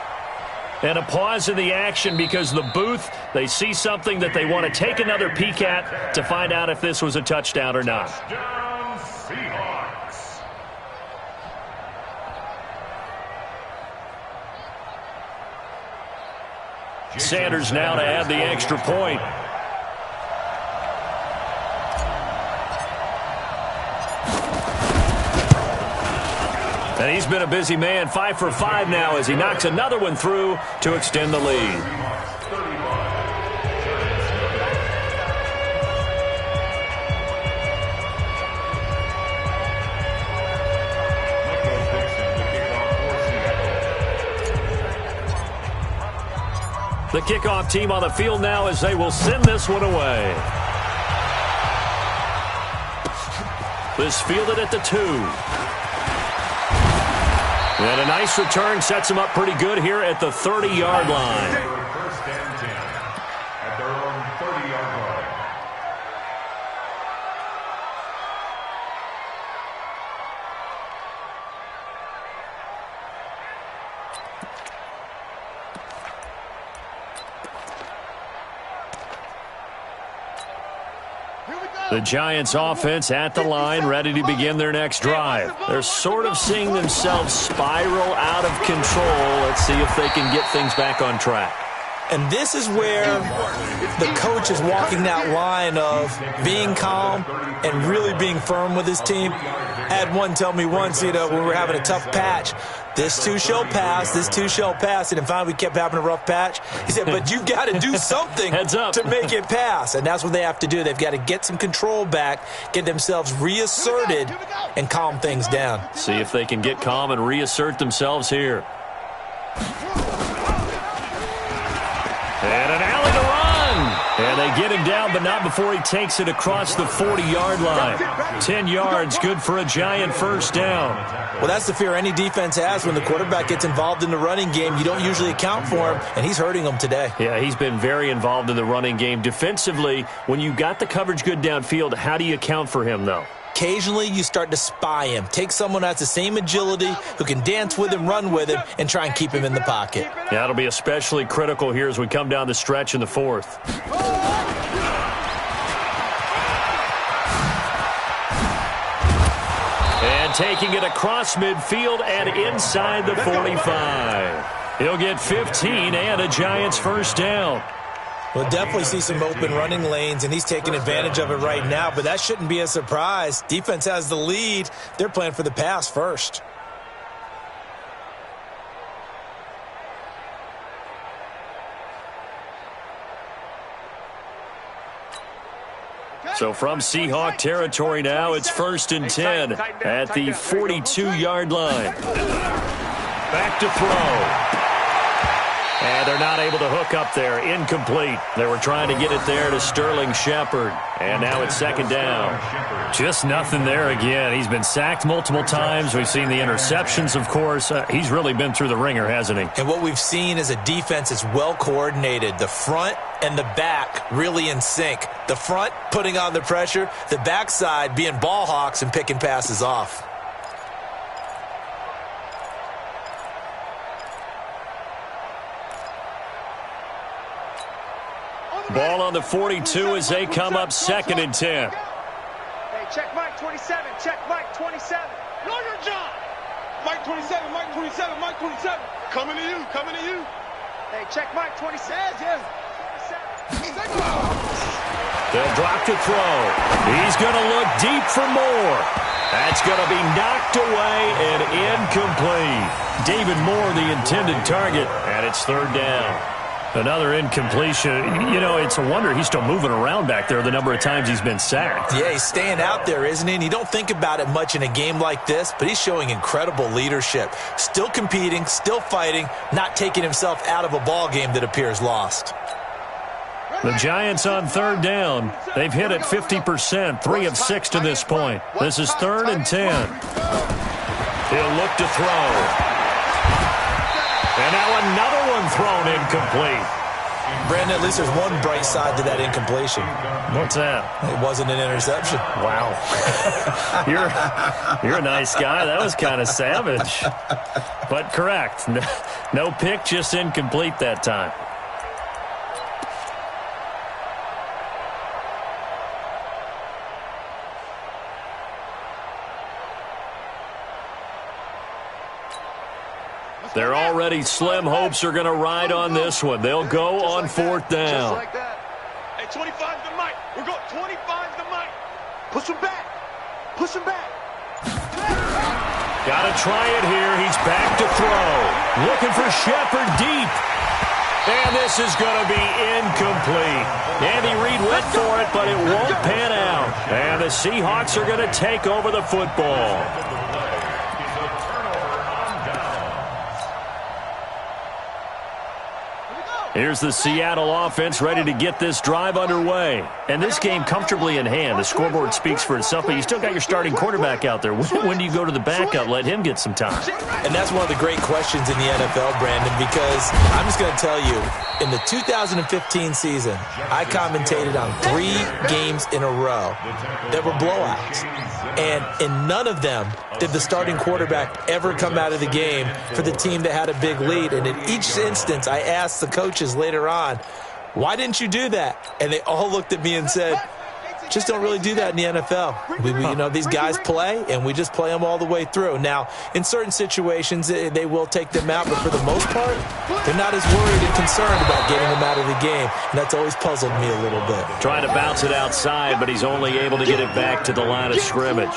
And a pause in the action because the booth, they see something that they want to take another peek at to find out if this was a touchdown or not. Touchdown, Seahawks. Sanders now to add the extra point. And he's been a busy man, 5 for 5 now as he knocks another one through to extend the lead. The kickoff team on the field now as they will send this one away. is fielded at the 2. And a nice return sets him up pretty good here at the 30-yard line. First and 10 at their own 30-yard line. The Giants offense at the line, ready to begin their next drive. They're sort of seeing themselves spiral out of control. Let's see if they can get things back on track. And this is where the coach is walking that line of being calm and really being firm with his team. I had one tell me once, when we were having a tough patch, this too shall pass, this too shall pass. And finally we kept having a rough patch. He said, but you've got to do something to make it pass. And that's what they have to do. They've got to get some control back, get themselves reasserted, and calm things down. See if they can get calm and reassert themselves here. And an alley to run. And they get him down, but not before he takes it across the 40-yard line. 10 yards, good for a Giant first down. Well, that's the fear any defense has when the quarterback gets involved in the running game. You don't usually account for him, and he's hurting them today. Yeah, he's been very involved in the running game. Defensively, when you got the coverage good downfield, how do you account for him, though? Occasionally, you start to spy him. Take someone that's the same agility, who can dance with him, run with him, and try and keep him in the pocket. Yeah, it'll be especially critical here as we come down the stretch in the 4th. And taking it across midfield and inside the 45. He'll get 15 and a Giants first down. We'll definitely see some open running lanes, and he's taking advantage of it right now, but that shouldn't be a surprise. Defense has the lead. They're playing for the pass first. So from Seahawk territory now, it's 1st and 10 at the 42-yard line. Back to throw. And they're not able to hook up there. Incomplete. They were trying to get it there to Sterling Shepard. And now it's 2nd down. Just nothing there again. He's been sacked multiple times. We've seen the interceptions, of course. He's really been through the ringer, hasn't he? And what we've seen is a defense that's well coordinated. The front and the back really in sync. The front putting on the pressure. The backside being ball hawks and picking passes off. Ball on the 42 as they come up 2nd and 10. Hey, check Mike 27. Check Mike 27. Know your job. Mike 27, Mike 27, Mike 27. Coming to you, coming to you. Hey, check Mike 27. Yeah. They'll drop to throw. He's going to look deep for more. That's going to be knocked away and incomplete. David Moore, the intended target, and it's 3rd down. Another incompletion. It's a wonder he's still moving around back there the number of times he's been sacked. Yeah, he's staying out there, isn't he? And you don't think about it much in a game like this, but he's showing incredible leadership. Still competing, still fighting, not taking himself out of a ball game that appears lost. The Giants on 3rd down. They've hit it 50%, 3 of 6 to this point. This is 3rd and 10. He'll look to throw. And now another one thrown incomplete. Brandon, at least there's one bright side to that incompletion. What's that? It wasn't an interception. Wow. You're a nice guy. That was kind of savage. But correct. No pick, just incomplete that time. They're already slim hopes are going to ride on this one. They'll go on 4th down. Just like that. Hey, 25 to Mike. We're going 25 to Mike. Push him back. Push him back. Got to try it here. He's back to throw. Looking for Shepard deep. And this is going to be incomplete. Andy Reid went for it, but it won't pan out. And the Seahawks are going to take over the football. Here's the Seattle offense ready to get this drive underway. And this game comfortably in hand. The scoreboard speaks for itself, but you still got your starting quarterback out there. When do you go to the backup? Let him get some time. And that's one of the great questions in the NFL, Brandon, because I'm just going to tell you, in the 2015 season, I commentated on 3 games in a row that were blowouts. And in none of them did the starting quarterback ever come out of the game for the team that had a big lead. And in each instance, I asked the coaches later on, why didn't you do that? And they all looked at me and said, just don't really do that in the NFL. These guys play, and we just play them all the way through. Now, in certain situations, they will take them out, but for the most part, they're not as worried and concerned about getting them out of the game, and that's always puzzled me a little bit. Trying to bounce it outside, but he's only able to get it back to the line of scrimmage.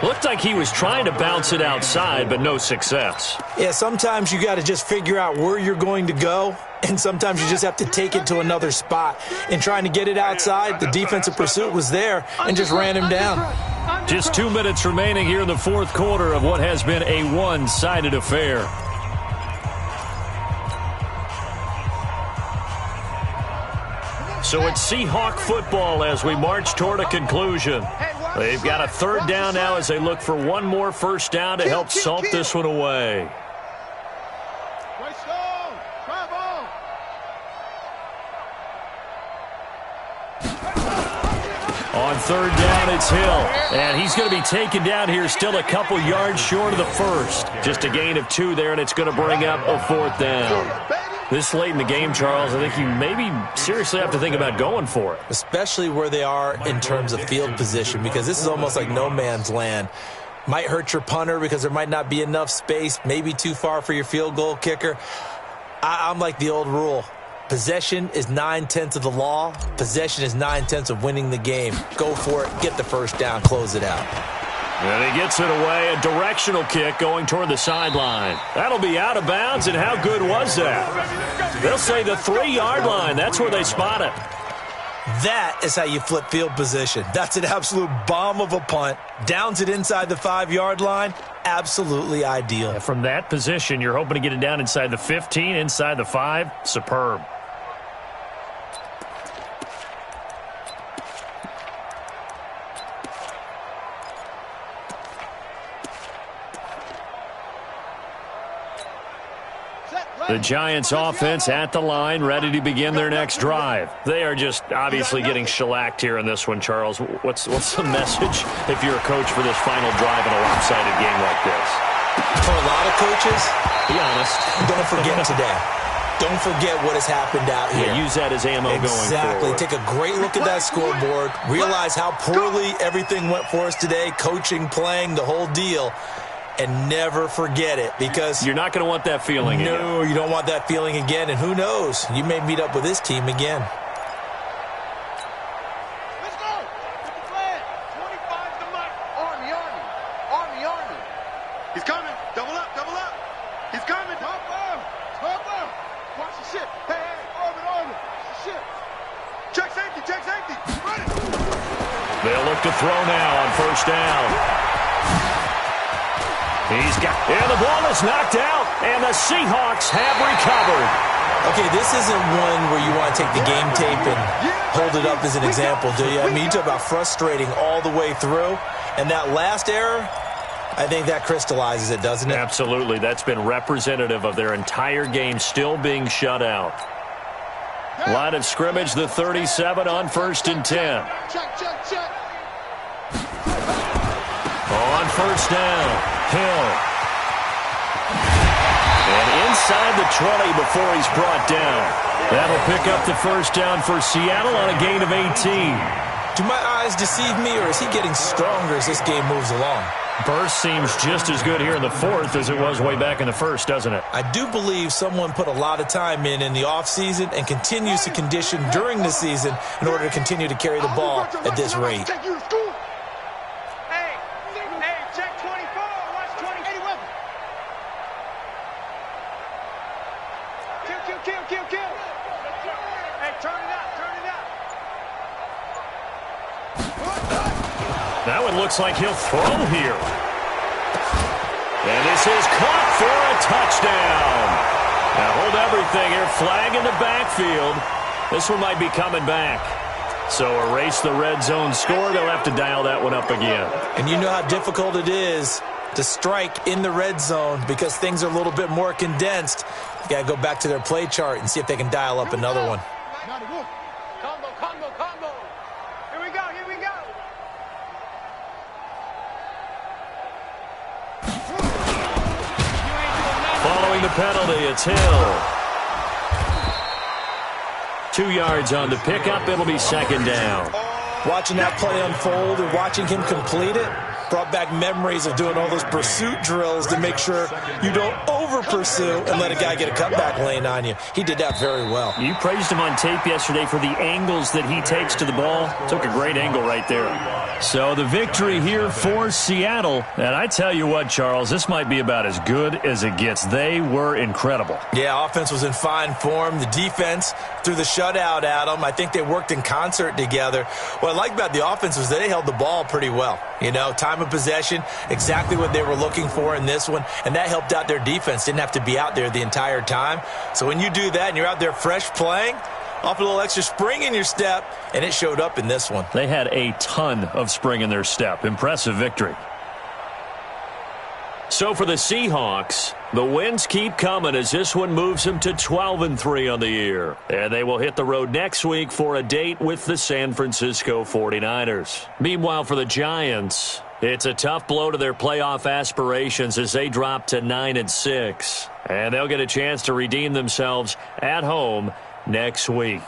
Looked like he was trying to bounce it outside, but no success. Yeah, sometimes you got to just figure out where you're going to go, and sometimes you just have to take it to another spot. And trying to get it outside, the defensive pursuit was there and just ran him down. Just 2 minutes remaining here in the fourth quarter of what has been a one-sided affair. So it's Seahawk football as we march toward a conclusion. They've got a third down now as they look for one more first down to help salt this one away. On third down, it's Hill. And he's going to be taken down here still a couple yards short of the first. Just a gain of 2 there, and it's going to bring up a fourth down. This late in the game, Charles, I think you maybe seriously have to think about going for it. Especially where they are in terms of field position, because this is almost like no man's land. Might hurt your punter because there might not be enough space, maybe too far for your field goal kicker. I'm like the old rule. Possession is 9/10 of the law. Possession is 9/10 of winning the game. Go for it. Get the first down. Close it out. And he gets it away. A directional kick going toward the sideline. That'll be out of bounds, and how good was that? They'll say the 3-yard line. That's where they spot it. That is how you flip field position. That's an absolute bomb of a punt. Downs it inside the 5-yard line. Absolutely ideal. And from that position, you're hoping to get it down inside the 15, inside the 5. Superb. The Giants offense at the line, ready to begin their next drive. They are just obviously getting shellacked here in this one, Charles. What's the message if you're a coach for this final drive in a lopsided game like this? For a lot of coaches, be honest, don't forget today. Don't forget what has happened out here. Yeah, use that as ammo going forward. Exactly. Take a great look at that scoreboard. Realize how poorly everything went for us today, coaching, playing, the whole deal. And never forget it, because you're not going to want that feeling again. No, you don't want that feeling again. And who knows? You may meet up with this team again. Let's go. Get the flag. 25 to Mike. Army. He's coming. Double up. He's coming. Top up. Watch the ship. Hey. Army. Ship. Check safety. Run it. They'll look to throw now on first down. And the ball is knocked out, and the Seahawks have recovered. Okay, this isn't one where you want to take the game tape and hold it up as an example, do you? I mean, you talk about frustrating all the way through, and that last error, I think that crystallizes it, doesn't it? Absolutely. That's been representative of their entire game still being shut out. Line of scrimmage, the 37 on 1st and 10. Check. On first down. Hill. And inside the 20 before he's brought down. That'll pick up the first down for Seattle on a gain of 18. Do my eyes deceive me, or is he getting stronger as this game moves along? Burst seems just as good here in the fourth as it was way back in the first, doesn't it? I do believe someone put a lot of time in the offseason and continues to condition during the season in order to continue to carry the ball at this rate. Kill. Hey, turn it up. That one looks like he'll throw here. And this is caught for a touchdown. Now hold everything here. Flag in the backfield. This one might be coming back. So erase the red zone score. They'll have to dial that one up again. And you know how difficult it is to strike in the red zone because things are a little bit more condensed. You got to go back to their play chart and see if they can dial up another one. Combo. Here we go. Following the penalty, it's Hill. 2 yards on the pickup. It'll be second down. Watching that play unfold and watching him complete it brought back memories of doing all those pursuit drills to make sure you don't over-pursue and let a guy get a cutback lane on you. He did that very well. You praised him on tape yesterday for the angles that he takes to the ball. Took a great angle right there. So the victory here for Seattle. And I tell you what, Charles, this might be about as good as it gets. They were incredible. Yeah, offense was in fine form. The defense threw the shutout at them. I think they worked in concert together. What I like about the offense was they held the ball pretty well. You know, time of possession, exactly what they were looking for in this one, and that helped out their defense. Didn't have to be out there the entire time. So when you do that and you're out there fresh playing, off a little extra spring in your step, and it showed up in this one. They had a ton of spring in their step. Impressive victory. So for the Seahawks, the wins keep coming as this one moves them to 12-3 on the year. And they will hit the road next week for a date with the San Francisco 49ers. Meanwhile, for the Giants, it's a tough blow to their playoff aspirations as they drop to 9-6. And they'll get a chance to redeem themselves at home next week.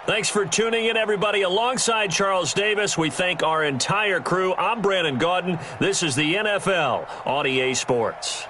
Thanks for tuning in, everybody. Alongside Charles Davis, we thank our entire crew. I'm Brandon Gaudin. This is the NFL on EA Sports.